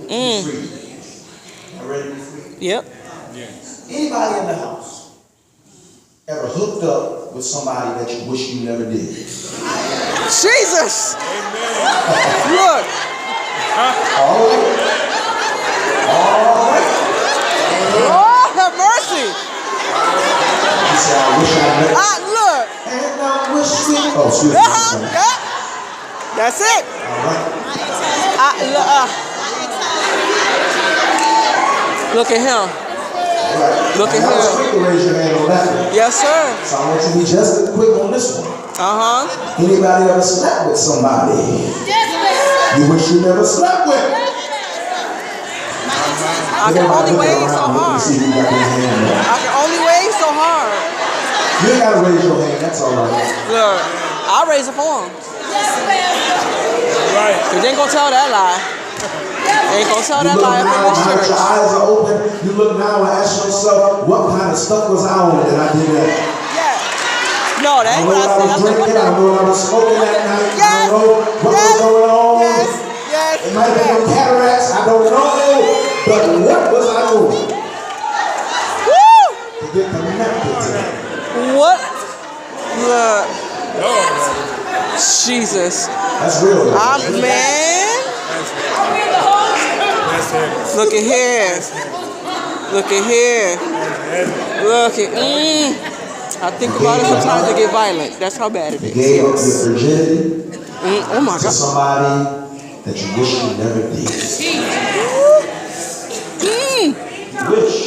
Mm. Free. You ready to be free? Yep. Yes. Anybody in the house ever hooked up with somebody that you wish you never did? Jesus. Amen. Look. All right. All right. Oh, have mercy. You say, I wish I never. Look. And I wish we. Oh, excuse me. I'm sorry. Yeah. That's it. All right. Look at him. All right. Look at Now, him. quick to raise your hand on that one. Yes, sir. So I want you to be just as quick on this one. Anybody ever slept with somebody you wish you never slept with? I can only wave so hard. I can only wave so hard. You ain't gotta raise your hand, that's all right. Look, I'll raise it for him. Right. Cause they ain't gonna tell that lie. They ain't gonna tell that lie up in this church. Your eyes are open, you look now and ask yourself, what kind of stuff was I on that I did that? Yeah. No, that ain't what I said. I said, what I know I was smoking that night. I don't know what was going on. Yes. It might have been no cataracts, I don't know. But what was I doing? Woo! To get connected to that. What? Look. Oh, Jesus. That's real. Man. that's it. Look at here. Look at here. Look at. I think about it sometimes to get violent. That's how bad it is. You gave up your virginity Oh my to God. somebody that you wish you never did. Wish.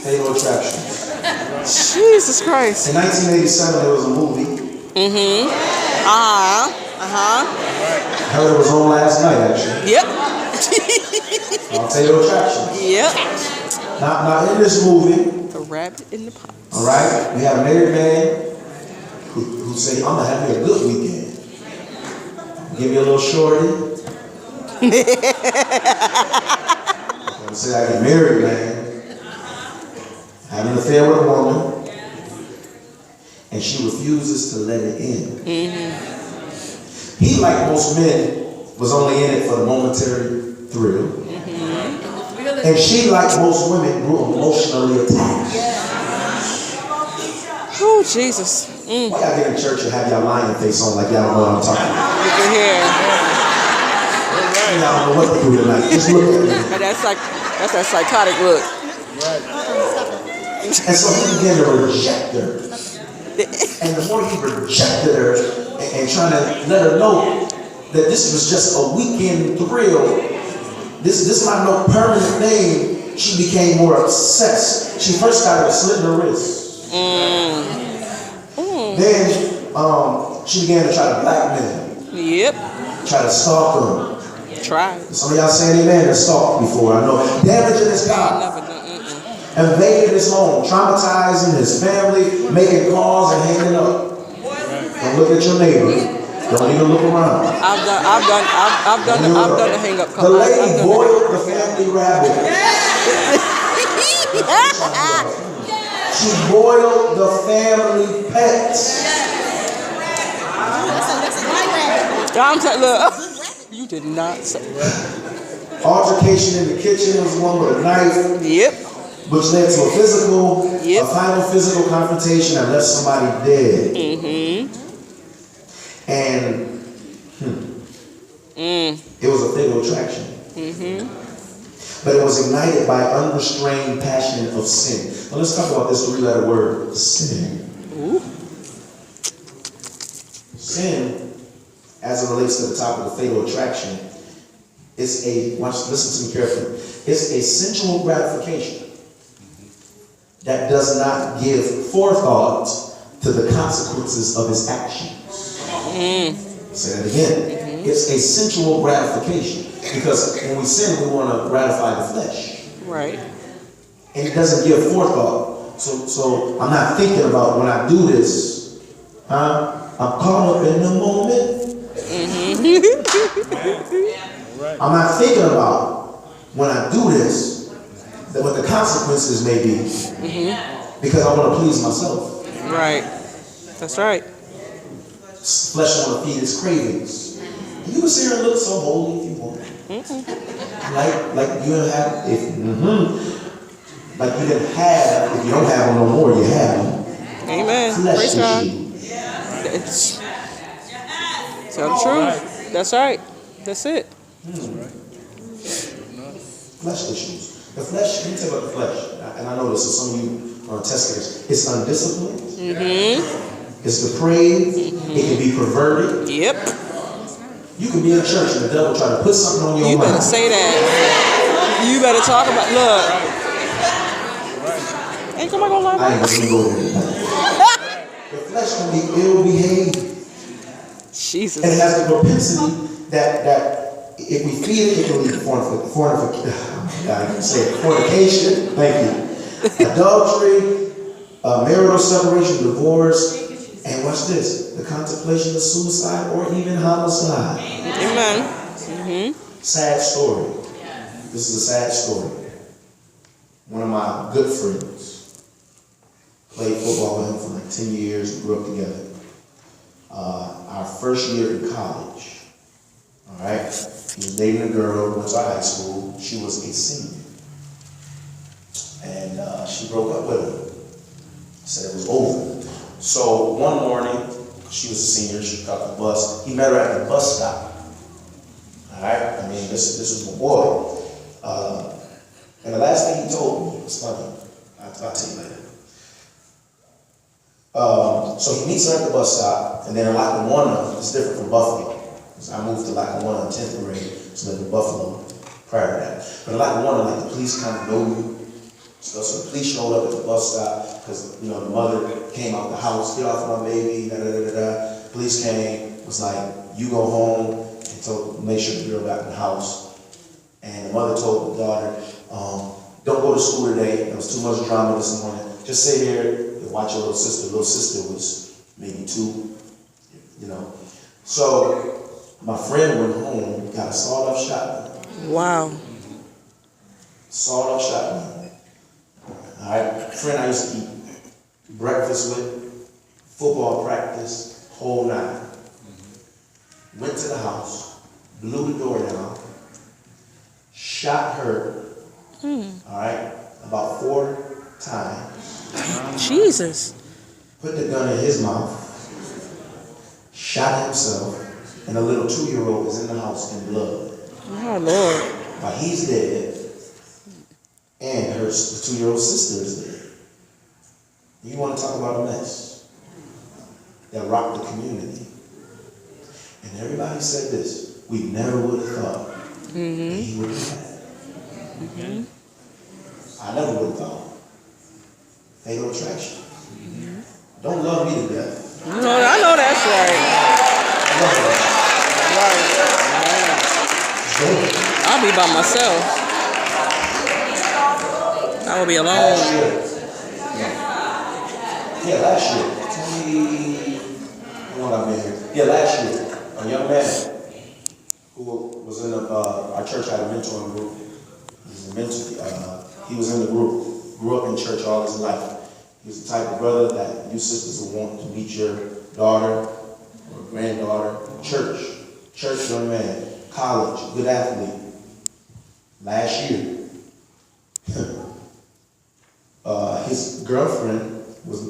Fatal Attraction. Jesus Christ. In 1987, there was a movie. I heard it was on last night, actually. Yep. Fatal Attraction. Yep. Now, in this movie, The rabbit in the pot. all right, we have a married man who say, I'm gonna have me a good weekend. Give me a little shorty. I'm say I get married, man. Having an affair with a woman, and she refuses to let it in. He, like most men, was only in it for the momentary thrill. And she, like most women, grew emotionally attached. Oh, Jesus. Why y'all get in church and have y'all lying face on like y'all don't know what I'm talking about? Look at here. Y'all don't know what to do tonight. Just look at me. And that's that psychotic look. And so he began to reject her. And the more he rejected her and trying to let her know that this was just a weekend thrill, this not no permanent thing, she became more obsessed. She first started slitting her wrists. Then she began to try to blackmail. Yep. Try to stalk her. Try. Some of y'all saying amen and stalked before, I know. Damaging his God. Invaded his home, traumatizing his family, making calls and hanging up. Don't look at your neighbor. Don't even look around. I've done the hang up call. The lady boiled the family rabbit. She boiled the family pets. I'm telling look. You did not say. Altercation in the kitchen was one with a knife. Yep. Which led to a final physical confrontation that left somebody dead. And it was a fatal attraction. But it was ignited by unrestrained passion of sin. Now let's talk about this three-letter word, sin. Sin, as it relates to the topic of fatal attraction, is listen to me carefully. It's a sensual gratification that does not give forethought to the consequences of his actions. Say that again. It's a sensual gratification. Because when we sin, we want to gratify the flesh. Right. And it doesn't give forethought. So I'm not thinking about when I do this. I'm caught up in the moment. I'm not thinking about when I do this, that what the consequences may be, because I want to please myself. Right. That's right. Flesh want to feed its cravings. You can sit here and look so holy if you want. Like you don't have, like you didn't have, if you don't have them no more, you have them. Amen. Flesh Praise God. issues. Tell the truth. That's right. That's it. Flesh issues. The flesh, let me tell you about the flesh. And I know this, so some of you are testers. It's undisciplined. It's depraved. It can be perverted. Yep. You can be in church and the devil try to put something on your You mind. better say that. You better talk about, look. Ain't somebody gonna lie I about ain't gonna go there. The flesh can be ill-behaved. Jesus. And it has the propensity that if we feed it, it can lead to fornication. Thank you. Adultery, marital separation, divorce, and watch this, the contemplation of suicide or even homicide. Amen. Sad story. This is a sad story. One of my good friends played football with him for like 10 years. We grew up together. Our first year in college, all right, he was dating a girl, went to high school. She was a senior. And she broke up with him. Said it was over. So one morning, she was a senior, she got the bus. He met her at the bus stop. All right, I mean, this was my boy. And the last thing he told me was funny. I'll tell you later. So he meets her at the bus stop, and then in Lackawanna, it's different from Buffalo. So I moved to Lackawanna in 10th grade, so lived in Buffalo prior to that. But in Lackawanna, like the police kind of know you. So the police showed up at the bus stop, because the mother came out the house, get off my baby, da-da-da-da-da. Police came, was like, you go home, and make sure the girl got in the house. And the mother told the daughter, don't go to school today. There was too much drama this morning. Just sit here and watch your little sister. Little sister was maybe 2, So my friend went home, got a sawed-off shotgun. Wow. Sawed-off shotgun. All right, friend I used to eat breakfast with, football practice, whole night. Went to the house, blew the door down, shot her, all right, about 4 times. Jesus. Put the gun in his mouth, shot himself, and a little 2-year-old is in the house in blood. Oh, Lord. But he's dead, and the 2-year-old sister is dead. You want to talk about a mess that rocked the community. And everybody said this, we never would have thought that he would have had. I never would have thought. Fatal attraction. Don't love me to death. I know that's right. I'll be by myself. I will be alone. Last year. 20, I've been here. Yeah, last year. A young man who was in our church had a mentoring group. He was in the group. Grew up in church all his life. He was the type of brother that you sisters would want to meet your daughter or granddaughter. Church young man. College, good athlete. Last year, his girlfriend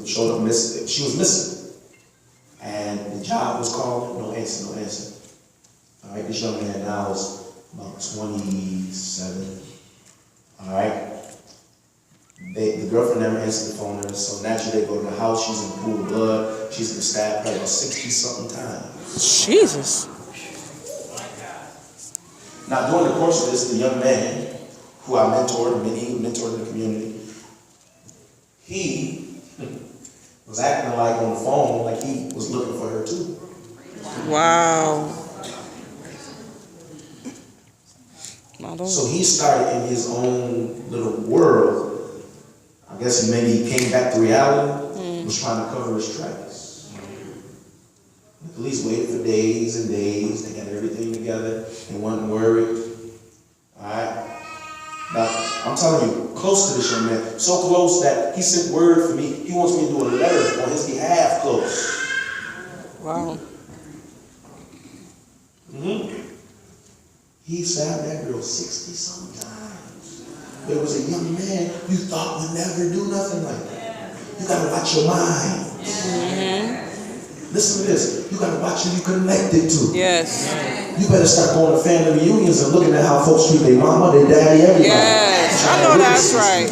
showed up missing. She was missing. And the job was called, no answer. All right, this young man now is about 27. All right. The girlfriend never answered the phone, so naturally they go to the house. She's in a pool of blood. She's been stabbed probably about 60-something times. Jesus. Now, during the course of this, the young man who I mentored, he mentored in the community, he was acting like on the phone like he was looking for her too. Wow. So he started in his own little world. I guess he came back to reality, was trying to cover his tracks. The police waited for days and days. They got everything together. They weren't worried. All right. Now, I'm telling you, close to this young man, so close that he sent word for me. He wants me to do a letter on his behalf close. Wow. He stabbed that girl 60-some times. There was a young man you thought would never do nothing like that. You got to watch your mind. Listen to this. You got to watch who you connected to. Yes. You better start going to family reunions and looking at how folks treat their mama, their daddy, everybody. Yes. I know that's right.